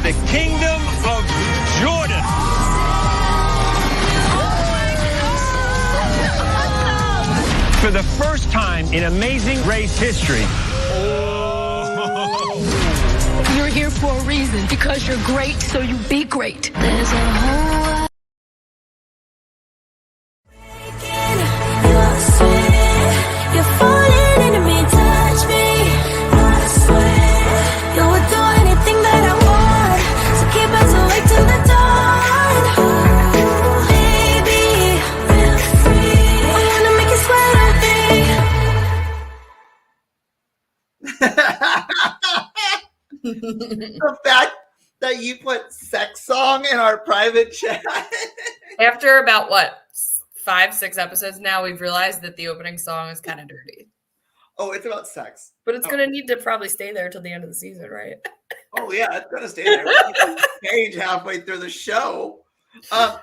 the Kingdom of Jordan. For the first time in Amazing Race history. You're here for a reason, because you're great, so you be great. There's a whole you're falling into me, touch me. I swear you would do anything that I want, so keep us awake till the dawn. Baby, feel free. I wanna make you sweat on me. The fact that you put sex song in our private chat. After about what? 5-6 episodes now, we've realized that the opening song is kind of dirty. Oh, it's about sex. But it's going to need to probably stay there till the end of the season, right? Oh, yeah, it's going to stay there. Change halfway through the show.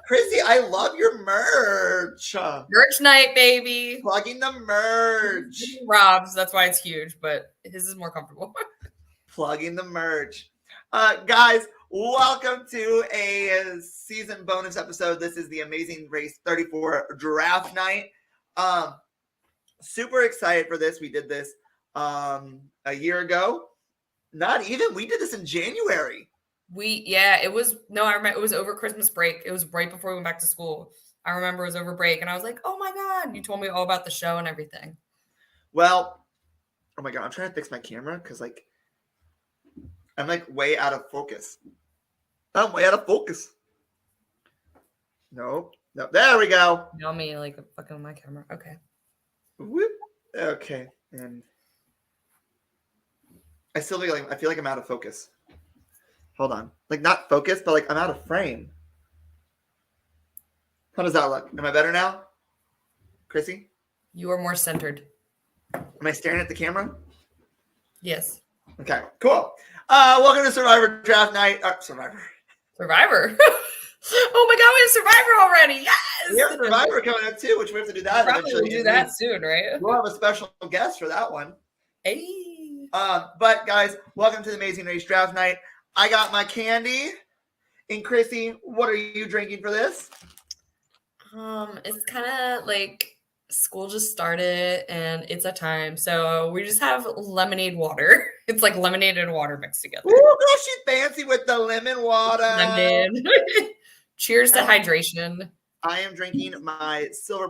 Chrissy, I love your merch. Merch night, baby. Plugging the merch. Rob's, that's why it's huge, but his is more comfortable. Plugging the merch. Guys, welcome to a season bonus episode. This is the Amazing Race 34 draft night. Super excited for this. We did this a year ago. Not even. We did this in January. It was over Christmas break. It was right before we went back to school. I remember it was over break, and I was like, oh my God, you told me all about the show and everything. Well, oh my God, I'm trying to fix my camera because I'm way out of focus. I'm way out of focus. No, there we go. You know me fucking on my camera. Okay. Whoop. Okay, and I still feel like I'm out of focus. Hold on, not focus, but I'm out of frame. How does that look? Am I better now, Chrissy? You are more centered. Am I staring at the camera? Yes. Okay, cool. Welcome to Survivor Draft Night. Survivor. Oh my God, we have Survivor already. Yes. We have Survivor coming up too, which we have to do that Probably eventually. do that soon, right? We'll have a special guest for that one. Hey. But guys, welcome to the Amazing Race Draft Night. I got my candy. And Chrissy, what are you drinking for this? It's kind of school just started and it's a time, so we just have lemonade water. It's like lemonade and water mixed together. Ooh, girl, she's fancy with the lemon water. Lemon. Cheers to hydration. I am drinking my Silver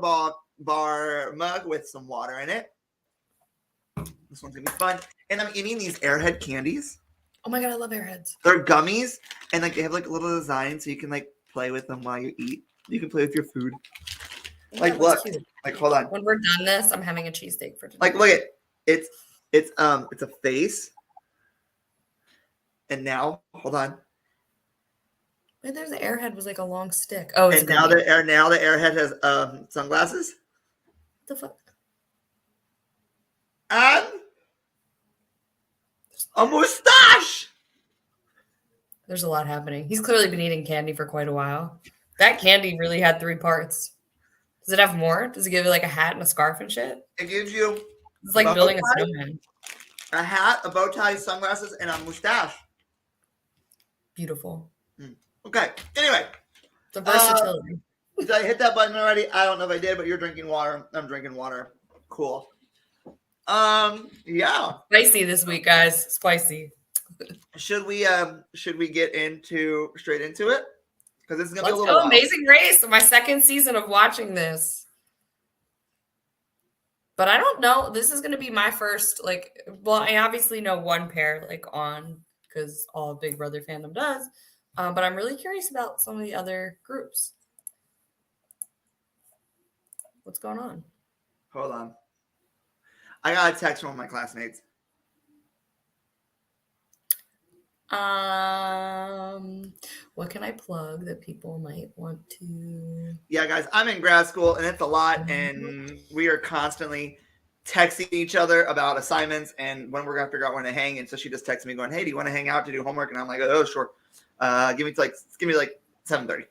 Bar mug with some water in it. This one's gonna be fun. And I'm eating these Airhead candies. Oh my God, I love Airheads. They're gummies, and they have a little design so you can play with them while you eat. You can play with your food. Look, hold on. When we're done this, I'm having a cheesesteak for dinner. Look at it's a face. And now, hold on. Wait, there's the Airhead was a long stick. Oh, it's and now the Airhead has sunglasses. What the fuck? And a mustache. There's a lot happening. He's clearly been eating candy for quite a while. That candy really had 3 parts. Does it have more? Does it give you a hat and a scarf and shit? It gives you. It's like building a snowman. A hat, a bow tie, sunglasses, and a mustache. Beautiful. Okay. Anyway. The versatility. Did I hit that button already? I don't know if I did, but you're drinking water. I'm drinking water. Cool. Yeah. Spicy this week, guys. Spicy. Should we get straight into it? Because this is gonna be a little wild. Amazing Race. My second season of watching this. But I don't know. This is gonna be my first, I obviously know one pair on because all Big Brother fandom does. But I'm really curious about some of the other groups. What's going on? Hold on. I got a text from one of my classmates. What can I plug that people might want to? Yeah, guys, I'm in grad school and it's a lot, and we are constantly texting each other about assignments and when we're gonna figure out when to hang. And so she just texted me going, "Hey, do you want to hang out to do homework?" And I'm like, "Oh, sure. Give me 7:30."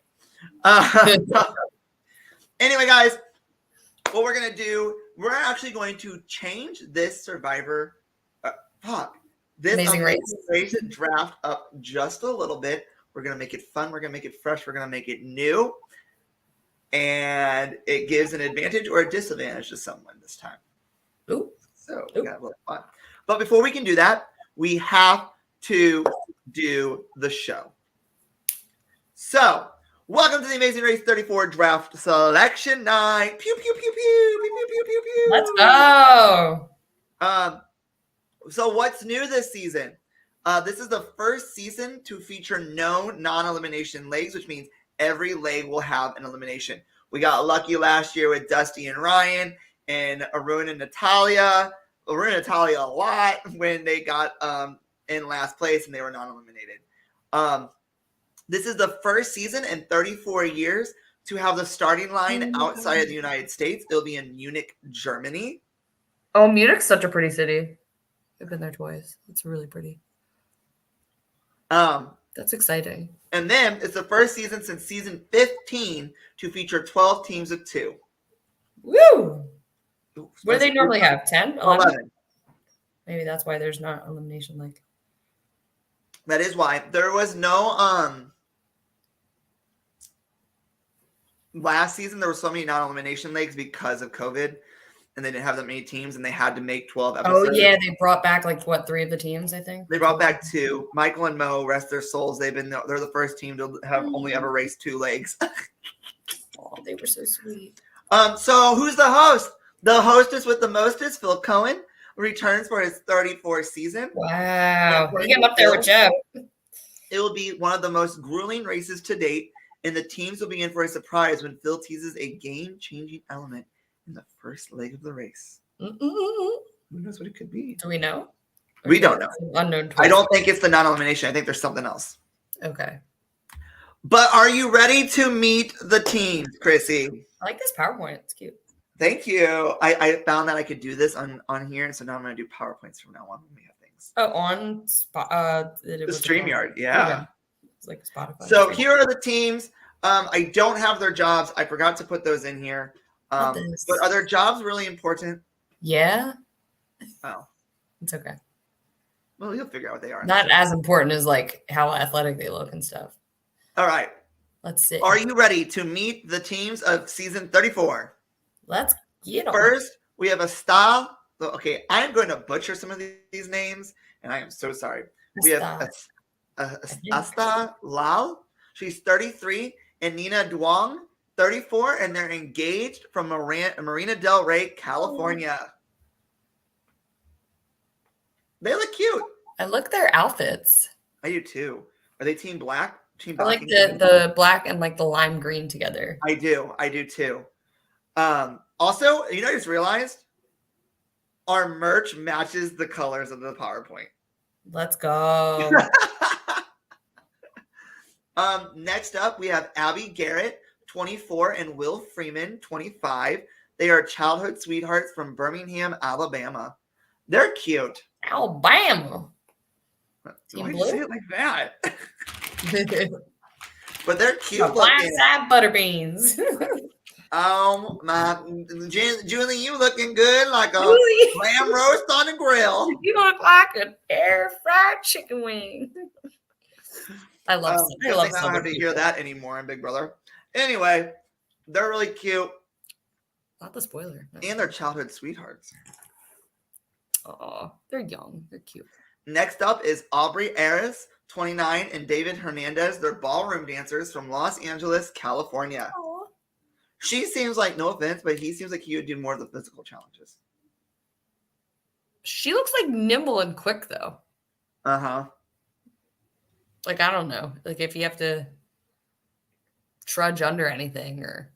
Anyway, guys, what we're gonna do? We're actually going to change this Survivor. this Amazing Amazing Race. Race draft up just a little bit. We're going to make it fun. We're going to make it fresh. We're going to make it new. And it gives an advantage or a disadvantage to someone this time. Ooh. So we got a little fun. But before we can do that, we have to do the show. So, welcome to the Amazing Race 34 Draft Selection Night. Pew, pew, pew, pew, pew, pew, pew, pew, pew. Let's go. So what's new this season? This is the first season to feature no non-elimination legs, which means every leg will have an elimination. We got lucky last year with Dusty and Ryan and Arun and Natalia. Arun and Natalia a lot when they got in last place and they were non-eliminated. This is the first season in 34 years to have the starting line outside of the United States. It'll be in Munich, Germany. Oh, Munich's such a pretty city. I've been there twice. It's really pretty. That's exciting. And then it's the first season since season 15 to feature 12 teams of 2. Woo! What do they normally have? 10? 11. Maybe that's why there's not elimination like. That is why there was no last season there were so many non-elimination legs because of COVID, and they didn't have that many teams, and they had to make 12 episodes. Oh yeah, they brought back like what, 3 of the teams, I think. They brought back 2. Michael and Mo, rest their souls. They're the first team to have only ever raced 2 legs. Oh, they were so sweet. So who's the host? The hostess with the mostest, Phil Cohen, returns for his 34th season. Wow. You get him up there with Jeff. It will be one of the most grueling races to date, and the teams will be in for a surprise when Phil teases a game-changing element in the first leg of the race. Who knows what it could be? Do we know? We don't know. Unknown twist. I don't think it's the non-elimination. I think there's something else. Okay. But are you ready to meet the teams, Chrissy? I like this PowerPoint. It's cute. Thank you. I found that I could do this on here, so now I'm going to do PowerPoints from now on when we have things. Oh, on The StreamYard, yeah. Okay. It's like Spotify. So here are the teams. I don't have their jobs. I forgot to put those in here. But are their jobs really important? Yeah. Oh. It's okay. Well, you'll figure out what they are. Not as important as like how athletic they look and stuff. All right. Let's see. Are you ready to meet the teams of season 34? Let's get on. First, we have Asta. Okay, I'm going to butcher some of these names, and I am so sorry. We have Asta Lal. She's 33, and Nina Duong, 34, and they're engaged from Marina Del Rey, California. They look cute. I look their outfits. I do too. Are they team black? Team I black like the black and like the lime green together. I do too. Also, you know, I just realized our merch matches the colors of the PowerPoint. Let's go. Next up, we have Abby Garrett, 24, and Will Freeman, 25. They are childhood sweethearts from Birmingham, Alabama. They're cute. Alabama. Team Why did blue? you say it like that? But they're cute Black looking. side butterbeans. Oh my, Julie, you looking good like a lamb roast on the grill. You look like an air fried chicken wing. I love. I love. I don't have to hear that anymore in Big Brother. Anyway, they're really cute. Not the spoiler. No. And they're childhood sweethearts. Oh, they're young. They're cute. Next up is Aubrey Aris, 29, and David Hernandez. They're ballroom dancers from Los Angeles, California. Aww. She seems like, no offense, but he seems like he would do more of the physical challenges. She looks like nimble and quick though. Uh-huh. Like, I don't know. Like if you have to trudge under anything or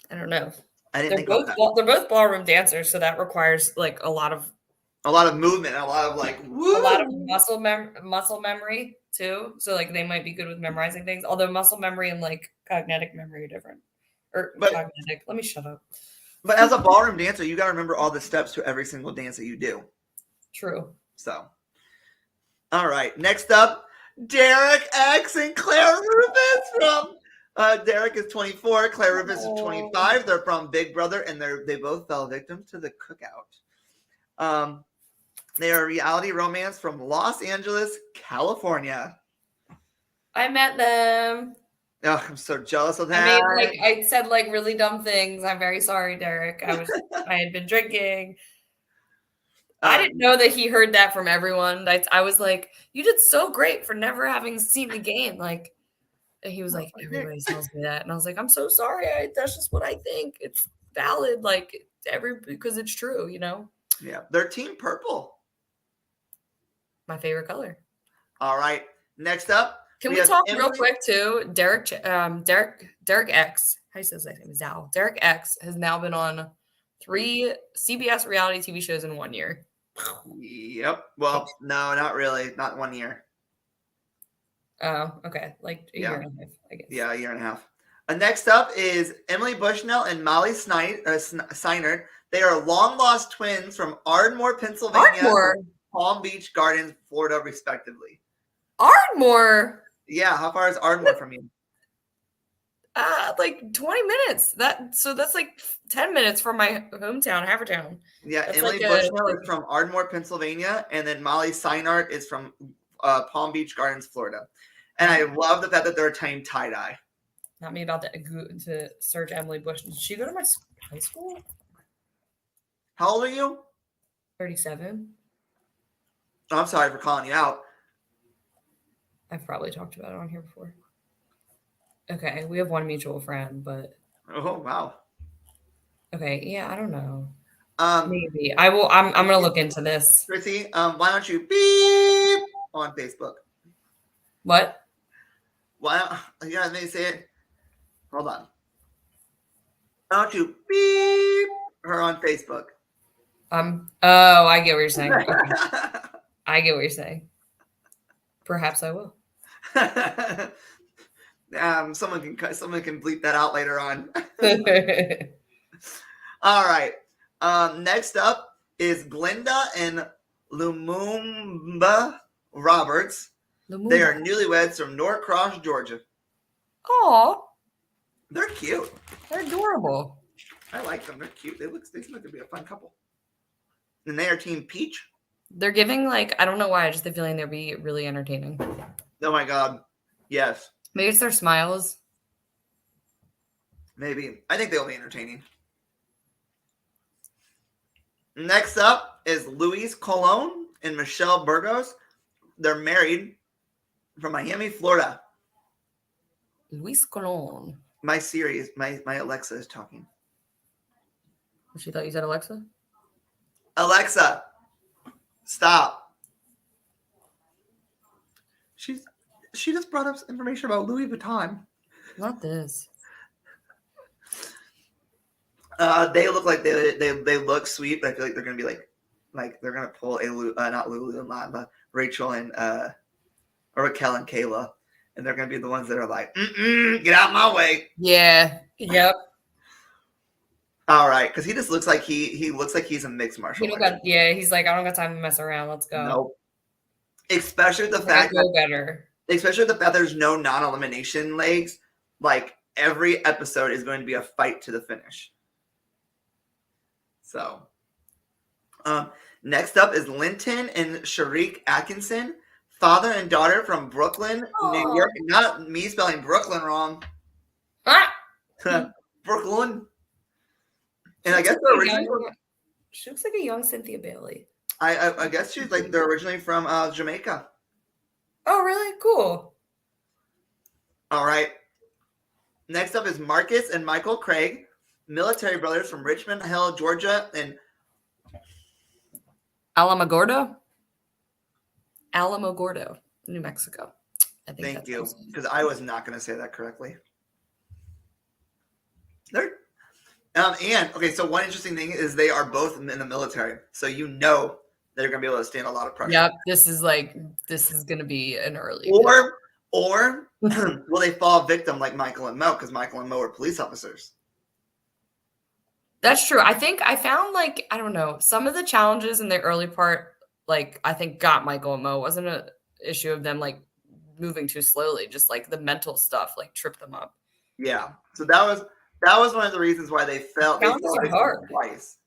I don't know. I didn't They're think about that. they're both ballroom dancers, so that requires like a lot of movement, a lot of like, woo! a lot of muscle memory too. So like they might be good with memorizing things. Although muscle memory and like cognitive memory are different. Cognitive. Let me shut up. But as a ballroom dancer, you got to remember all the steps to every single dance that you do. True. So, all right. Next up, Derek X and Claire Rufus from. Derek is 24. Claire Rufus is 25. They're from Big Brother, and they both fell victim to the cookout. They are a reality romance from Los Angeles, California. I met them. Oh, I'm so jealous of I that. mean, I said really dumb things. I'm very sorry, Derek. I had been drinking. I didn't know that he heard that from everyone. I was like, you did so great for never having seen the game. Like, and he was like, everybody tells me that. And I was like, I'm so sorry. That's just what I think. It's valid. Like, because it's true, Yeah, they're Team Purple. My favorite color. All right. Next up. Can we talk real quick too? Derek X. How do you say his name? Zal. Derek X has now been on 3 CBS reality TV shows in 1 year. Yep. Well, no, not really. Not 1 year. Oh, okay. Like a year and a half, I guess. Yeah, a year and a half. Next up is Emily Bushnell and Molly Seinert. They are long-lost twins from Ardmore, Pennsylvania, and Palm Beach Gardens, Florida, respectively. Ardmore? Yeah, how far is Ardmore from you? Like 20 minutes. So that's like 10 minutes from my hometown, Havertown. Yeah, that's Emily Bushnell is from Ardmore, Pennsylvania, and then Molly Seinert is from Palm Beach Gardens, Florida. And I love the fact that they're a team tie-dye. Not me about to search Emily Bush. Did she go to my high school? How old are you? 37. Oh, I'm sorry for calling you out. I've probably talked about it on here before. Okay, we have one mutual friend, but oh wow. Okay, yeah, I don't know. Maybe I will. I'm gonna look into this. Chrissy, why don't you beep on Facebook? What? Why don't you guys may say it? Hold on. Why don't you beep her on Facebook? Oh, I get what you're saying. Okay. I get what you're saying. Perhaps I will. Someone can bleep that out later on. All right. Next up is Glenda and Lumumba Roberts. They are newlyweds from Norcross, Georgia. Oh, they're cute. They're adorable. I like them. They're cute. They seem like to be a fun couple. And they are Team Peach. They're giving I don't know why. I just have the feeling they'll be really entertaining. Oh my God. Yes. Maybe it's their smiles. Maybe. I think they'll be entertaining. Next up is Luis Colon and Michelle Burgos. They're married from Miami, Florida. Luis Colon. My Siri, my Alexa is talking. She thought you said Alexa? Alexa, stop. She just brought up information about Louis Vuitton. Not this. They look like they look sweet, but I feel like they're gonna be like they're gonna pull a not Lulu and Lana, Rachel and or Raquel and Kayla, and they're gonna be the ones that are like, get out my way. Yeah. Yep. All right, because he just looks like he looks like he's a mixed martial artist. He's like, I don't got time to mess around. Let's go. Nope. Especially the fact that better. Especially the fact there's no non-elimination legs. Like every episode is going to be a fight to the finish. So, next up is Linton and Sharik Atkinson, father and daughter from Brooklyn, New York. Not me spelling Brooklyn wrong. Brooklyn. And I guess they're originally. She looks like a young Cynthia Bailey. I guess they're originally from Jamaica. Oh, really? Cool. All right. Next up is Marcus and Michael Craig, military brothers from Richmond Hill, Georgia, and Alamogordo, New Mexico. I think. Thank you, because I was not going to say that correctly. They're and okay. So one interesting thing is they are both in the military, so they're going to be able to stand a lot of pressure. Yep, this is going to be an early. Or will they fall victim like Michael and Mo? Because Michael and Mo are police officers. That's true. I think I found I don't know, some of the challenges in the early part, I think got Michael and Mo. It wasn't an issue of them moving too slowly, just the mental stuff tripped them up. Yeah. So that was one of the reasons why they felt Challenges are hard. twice.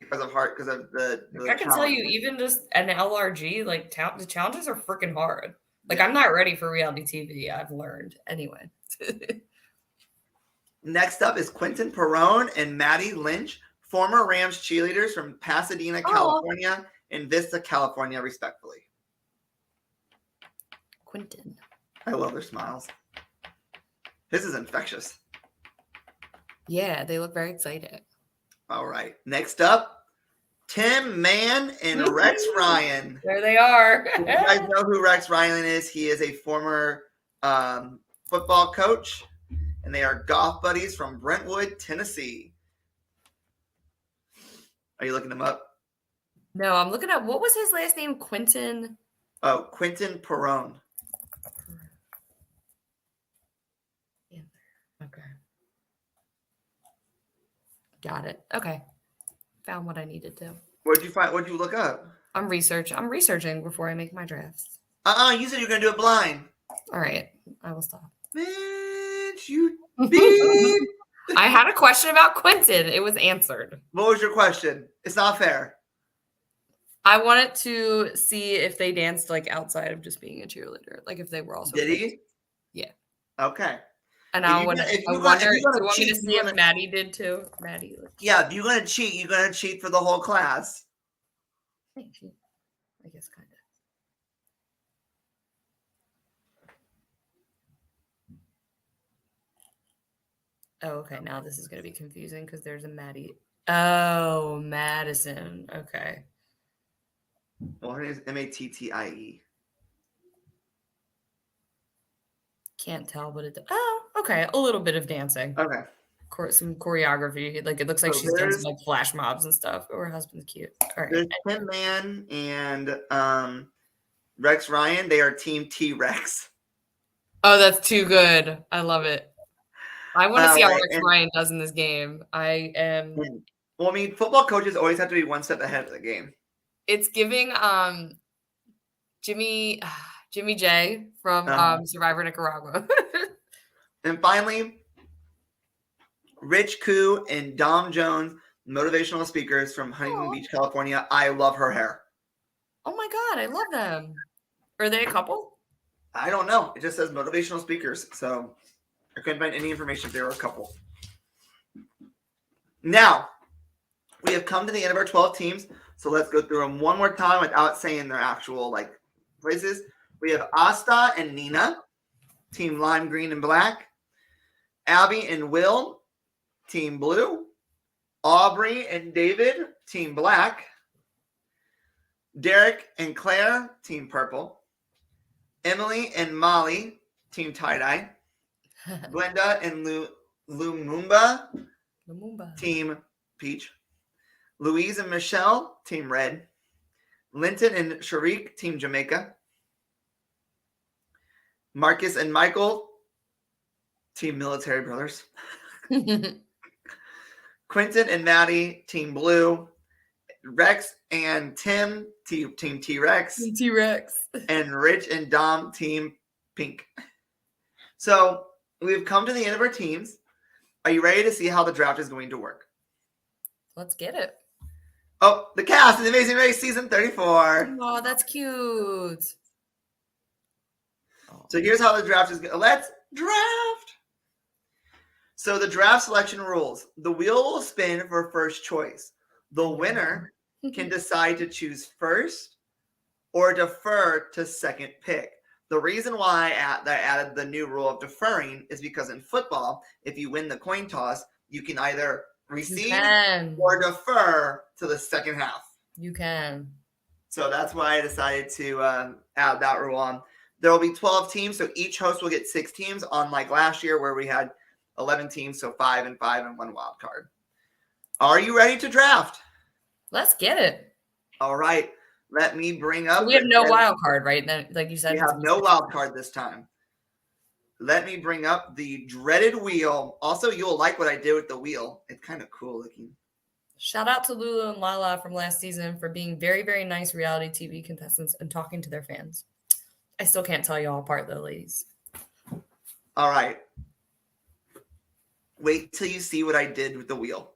because of the I can tell you, challenge. even just an LRG, like the challenges are freaking hard. Like I'm not ready for reality TV. I've learned anyway. Next up is Quentin Perrone and Maddie Lynch, former Rams cheerleaders from Pasadena, Oh. California, and Vista, California, respectively. Quentin. I love their smiles. This is infectious. Yeah, they look very excited. All right. Next up, Tim Mann and Rex Ryan. There they are. You guys know who Rex Ryan is. He is a former football coach, and they are golf buddies from Brentwood, Tennessee. Are you looking them up? No, I'm looking at what was his last name? Quentin. Oh, Quentin Perrone. Okay. Got it. Okay. Found what I needed to. What'd you find? What'd you look up? I'm researching before I make my drafts. You said you were gonna do it blind. All right. I will stop. Man, you beep. I had a question about Quentin. It was answered. What was your question? It's not fair. I wanted to see if they danced like outside of just being a cheerleader. Like if they were also. Did he? Yeah. Okay. And If I you want gonna- to. if I you wonder. gonna- if Do you gonna you want me to cheat, see you if wanna- Maddie did too? Maddie. Yeah, if you're gonna cheat, you're gonna cheat for the whole class. Thank you. I guess kind of. Oh, okay. Now this is going to be confusing because there's a Maddie. Oh, Madison. Okay. Well, her name is Mattie. Can't tell, but it. Oh, okay. A little bit of dancing. Okay. Some choreography. Like it looks like So she's done there's- some like flash mobs and stuff. But her husband's cute. All right. There's Tim Mann and Rex Ryan. They are Team T-Rex. Oh, that's too good. I love it. I want to see how right, Rex and- Ryan does in this game. I am. Well, I mean, football coaches always have to be one step ahead of the game. It's giving Jimmy J from Uh-huh. Survivor Nicaragua. And finally, Rich Koo and Dom Jones, motivational speakers from Huntington Aw. Beach, California. I love her hair. Oh my god, I love them. Are they a couple? I don't know. It just says motivational speakers. So I couldn't find any information if they were a couple. Now, we have come to the end of our 12 teams. So let's go through them one more time without saying their actual places. We have Asta and Nina, team lime green and black. Abby and Will, team blue. Aubrey and David, team black. Derek and Claire, team purple. Emily and Molly, team tie-dye. Glenda and Lumumba, Lumumba. team peach. Louise and Michelle, team red. Linton and Sharik, team Jamaica. Marcus and Michael, team military brothers. Quentin and Maddie, team blue. Rex and Tim, team T-Rex. T-Rex. And Rich and Dom, team pink. So we've come to the end of our teams. Are you ready to see how the draft is going to work? Let's get it. Oh, the cast of The Amazing Race season 34. Oh, that's cute. So here's how the draft is going. Let's draft. So the draft selection rules. The wheel will spin for first choice. The winner can decide to choose first or defer to second pick. The reason why I added the new rule of deferring is because in football, if you win the coin toss, you can either You receive can. or defer to the second half. You can. So that's why I decided to add that rule on. There will be 12 teams, so each host will get 6 teams, unlike last year where we had 11 teams, so 5 and 5 and 1 wild card. Are you ready to draft? Let's get it. All right. Let me bring up. We have no wild card, right? Then, like you said, We have no wild card this time. Let me bring up the dreaded wheel. Also, you'll like what I did with the wheel. It's kind of cool looking. Shout out to Lulu and Lala from last season for being very, very nice reality TV contestants and talking to their fans. I still can't tell you all apart, though, ladies. All right. Wait till you see what I did with the wheel.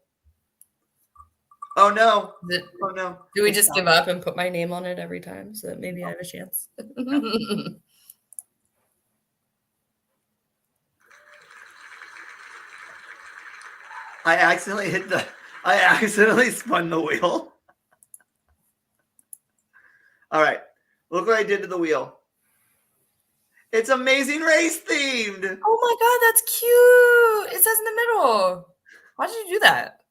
Oh no. Is it- Oh no. Do we It's just not. give up and put my name on it every time so that maybe I have a chance? I accidentally spun the wheel. All right. Look what I did to the wheel. It's Amazing Race themed. Oh my god, that's cute. It says in the middle. Why did you do that?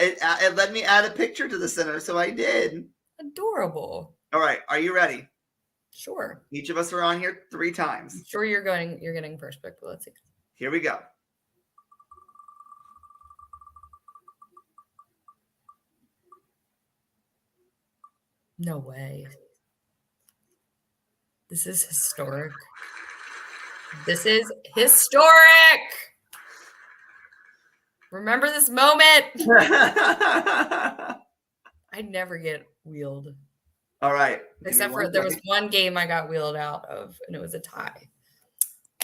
It let me add a picture to the center, so I did. Adorable. All right. Are you ready? Sure. Each of us are on here 3 times. Sure you're getting first pick, but let's see. Here we go. No way. This is historic. This is historic. Remember this moment. I'd never get wheeled. All right. Except for there was one game I got wheeled out of, and it was a tie.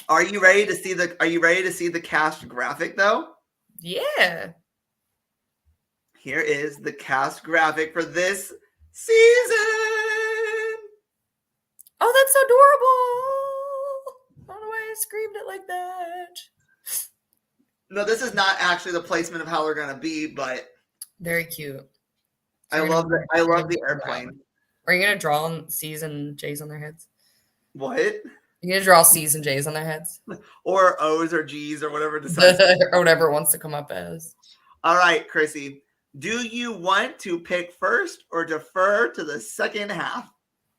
Are you ready to see the cast graphic though? Yeah. Here is the cast graphic for this season. Oh, that's adorable. I don't know why I screamed it like that. No, this is not actually the placement of how they're gonna be, but Very cute. I love the airplane. Are you gonna draw C's and J's on their heads? What? You gonna draw C's and J's on their heads? Or O's or G's or whatever it decides. Or whatever it wants to come up as. All right, Chrissy. Do you want to pick first or defer to the second half?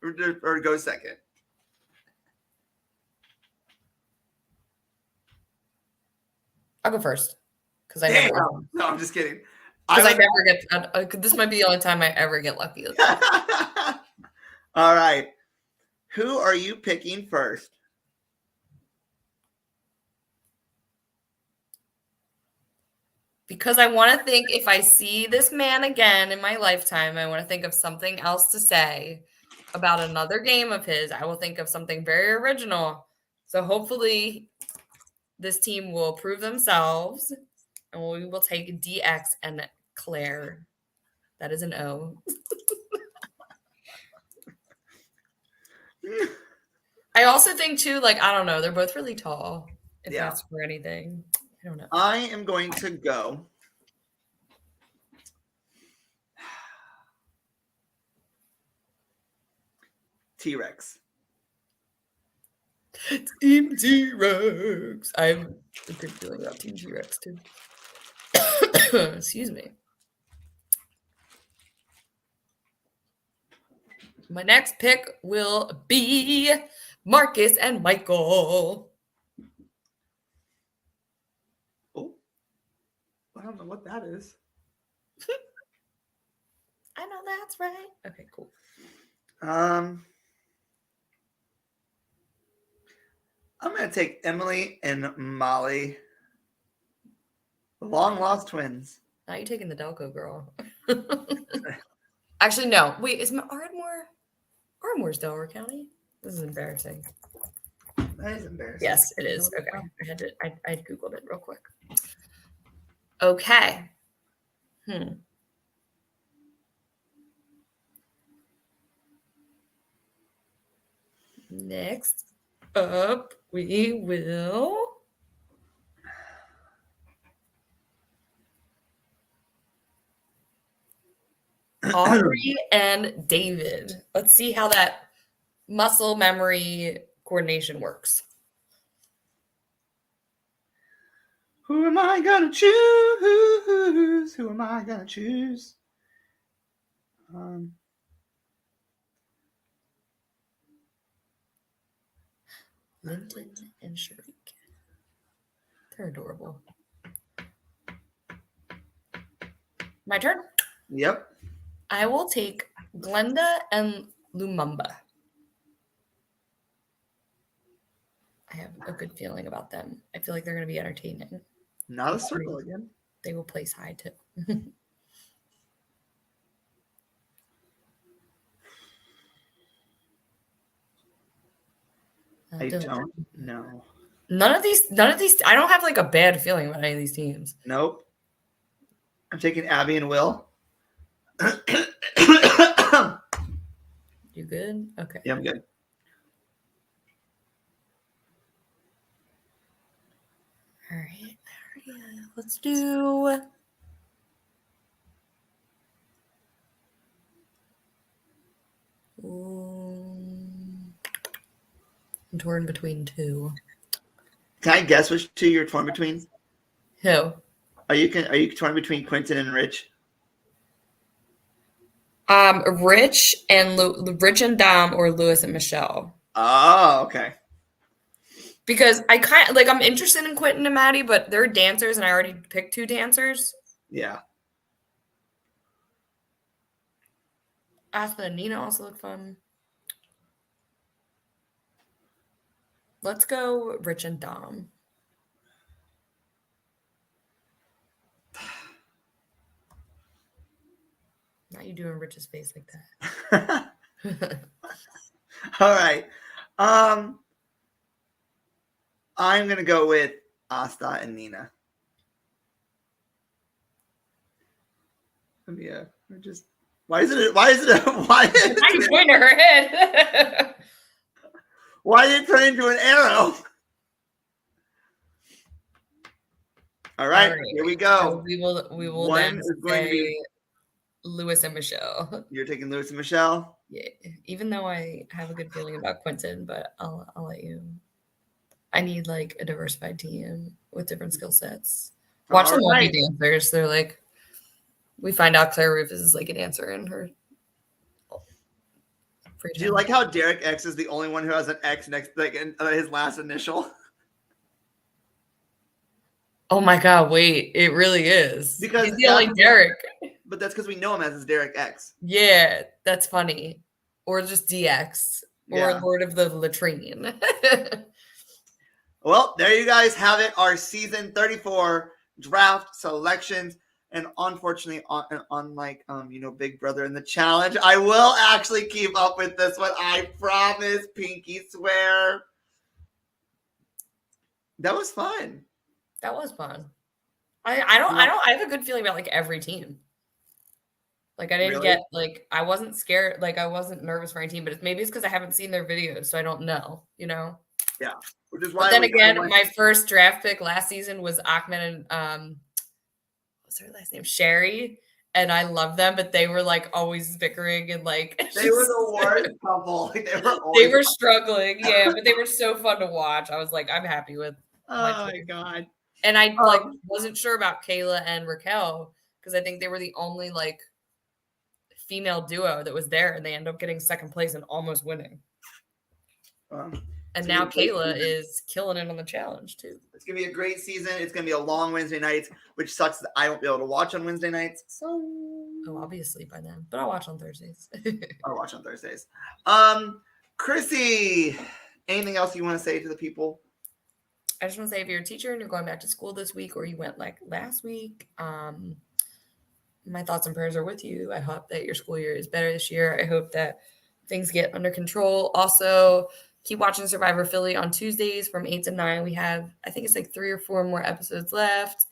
Or go second? I'll go first. Because I Damn. never No, I'm just kidding. this might be the only time I ever get lucky. All right. Who are you picking first? Because I want to think if I see this man again in my lifetime, I want to think of something else to say about another game of his. I will think of something very original. So hopefully this team will prove themselves and we will take DX and Claire. That is an O. I also think too, like, I don't know, they're both really tall. If Yeah. that's for anything. I don't know. I am going to go. T-Rex. Team T-Rex. I have a good feeling about Team T-Rex too. Excuse me. My next pick will be Marcus and Michael. Oh, I don't know what that is. I know that's right. Okay, cool. I'm gonna take Emily and Molly, the long lost twins. Now you're taking the Delco girl. Actually, no. Wait, is Ardmore's Delaware County? This is embarrassing. That is embarrassing. Yes, it is. Okay. I Googled it real quick. Okay. Next up, we will Aubrey and David. Let's see how that muscle memory coordination works. Who am I gonna choose? Who am I gonna choose? Linton and Sharik. They're adorable. My turn? Yep. I will take Glenda and Lumumba. I have a good feeling about them. I feel like they're going to be entertaining. Not a circle again. They will place high too. I don't know. None of these, I don't have like a bad feeling about any of these teams. Nope. I'm taking Abby and Will. You good? Okay. Yeah, I'm good. All right. Let's do. I'm torn between two. Can I guess which two you're torn between? Who? Are you torn between Quentin and Rich? Rich and Dom, or Lewis and Michelle. Oh, okay. Because I kind of like, I'm interested in Quentin and Maddie, but they're dancers, and I already picked two dancers. Yeah. Asta and Nina also look fun. Let's go Rich and Dom. Not you doing Rich's face like that. All right. I'm gonna go with Asta and Nina. Yeah, we're just. Why did it Point her head. Why did it turn into an arrow? All right, here we go. So we will One then is going to be- say Lewis and Michelle. You're taking Lewis and Michelle. Yeah, even though I have a good feeling about Quentin, but I'll let you. I need like a diversified team with different skill sets. Watch them all be dancers. They're like, we find out Claire Rufus is like a dancer in her. Do you like how Derek X is the only one who has an X next, like in, his last initial? Oh my God! Wait, it really is Because he's the only Derek. But that's because we know him as his Derek X. Yeah, that's funny. Or just DX or Lord of the Latrine. Well, there you guys have it. Our season 34 draft selections. And unfortunately, unlike Big Brother and the Challenge, I will actually keep up with this one. I promise, pinky swear. That was fun. That was fun. I have a good feeling about like every team. Like I didn't get like I wasn't scared, like I wasn't nervous for any team, but maybe it's because I haven't seen their videos, so I don't know, Yeah. Which is why. But then again, my first draft pick last season was Ahmed and what's her last name? Sherry. And I love them, but they were like always bickering and like they were the worst couple. Like, they were struggling, yeah, but they were so fun to watch. I was like, I'm happy with. Oh my God! And I like wasn't sure about Kayla and Raquel because I think they were the only like female duo that was there, and they end up getting second place and almost winning. And now Kayla is killing it on the challenge too. It's gonna be a great season. It's gonna be a long Wednesday nights, which sucks that I won't be able to watch on Wednesday nights. So I'll be asleep by then, but I'll watch on Thursdays. I'll watch on Thursdays. Chrissy, anything else you want to say to the people? I just want to say, if you're a teacher and you're going back to school this week, or you went like last week, my thoughts and prayers are with you. I hope that your school year is better this year. I hope that things get under control. Also, keep watching Survivor Philly on Tuesdays from 8 to 9. We have, I think it's like 3 or 4 more episodes left.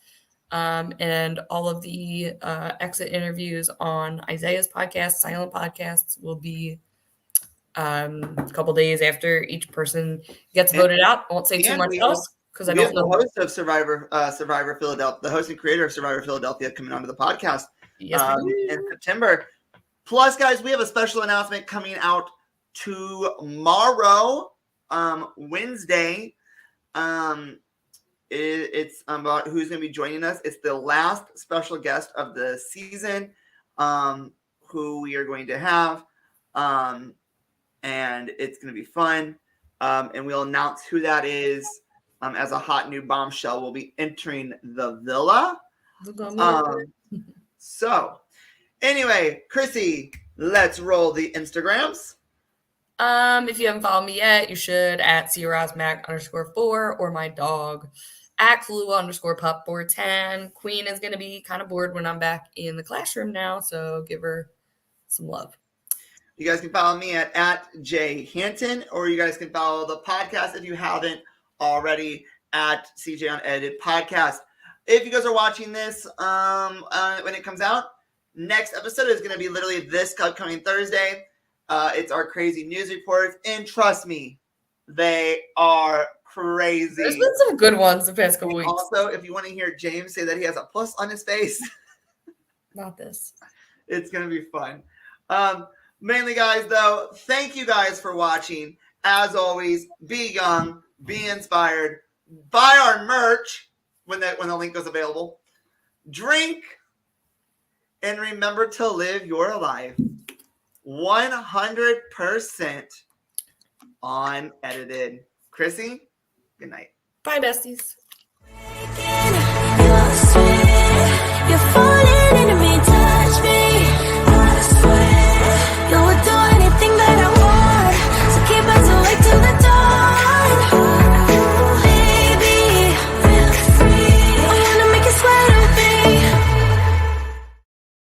And all of the exit interviews on Isaiah's podcast, Silent Podcasts, will be a couple days after each person gets voted out. I won't say too much else because I don't know. The host of Survivor Philadelphia, the host and creator of Survivor Philadelphia, coming onto the podcast in September. Plus, guys, we have a special announcement coming out tomorrow, Wednesday. It's about who's going to be joining us. It's the last special guest of the season, who we are going to have, and it's going to be fun. And we'll announce who that is as a hot new bombshell will be entering the villa. So, anyway, Chrissy, let's roll the Instagrams. If you haven't followed me yet, you should at crosmac_4 or my dog at Kahlua_pup410. Queen is going to be kind of bored when I'm back in the classroom now, so give her some love. You guys can follow me at Jay Hanton, or you guys can follow the podcast if you haven't already at CJ Unedited Podcast. If you guys are watching this when it comes out, Next episode is going to be literally this upcoming Thursday. It's our crazy news reports. And trust me, they are crazy. There's been some good ones the past couple weeks. Also, if you want to hear James say that he has a plus on his face, Not this. it's going to be fun. Mainly, guys, though, thank you guys for watching. As always, be young, be inspired, buy our merch when the link is available. Drink, and remember to live your life 100% unedited. Chrissy, good night. Bye, besties. You're falling